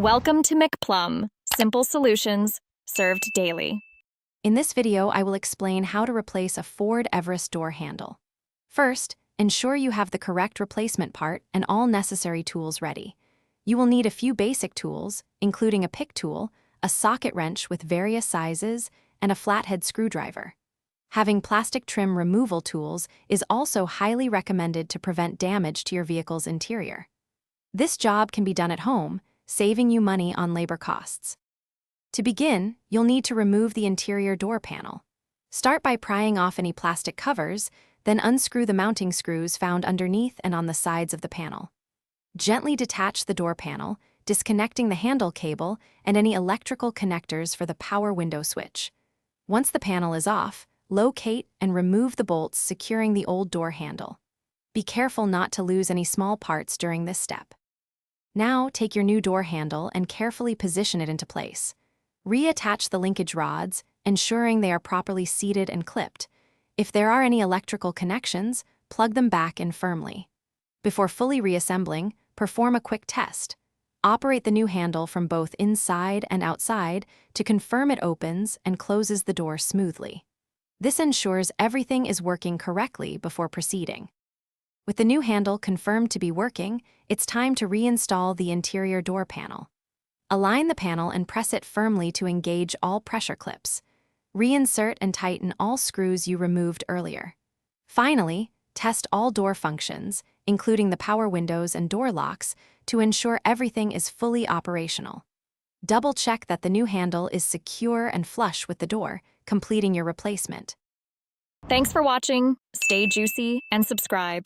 Welcome to McPlum, simple solutions served daily. In this video, I will explain how to replace a Ford Everest door handle. First, ensure you have the correct replacement part and all necessary tools ready. You will need a few basic tools, including a pick tool, a socket wrench with various sizes, and a flathead screwdriver. Having plastic trim removal tools is also highly recommended to prevent damage to your vehicle's interior. This job can be done at home, saving you money on labor costs. To begin, you'll need to remove the interior door panel. Start by prying off any plastic covers, then unscrew the mounting screws found underneath and on the sides of the panel. Gently detach the door panel, disconnecting the handle cable and any electrical connectors for the power window switch. Once the panel is off, locate and remove the bolts securing the old door handle. Be careful not to lose any small parts during this step. Now, take your new door handle and carefully position it into place. Reattach the linkage rods, ensuring they are properly seated and clipped. If there are any electrical connections, plug them back in firmly. Before fully reassembling, perform a quick test. Operate the new handle from both inside and outside to confirm it opens and closes the door smoothly. This ensures everything is working correctly before proceeding. With the new handle confirmed to be working, it's time to reinstall the interior door panel. Align the panel and press it firmly to engage all pressure clips. Reinsert and tighten all screws you removed earlier. Finally, test all door functions, including the power windows and door locks, to ensure everything is fully operational. Double-check that the new handle is secure and flush with the door, completing your replacement. Thanks for watching. Stay juicy and subscribe.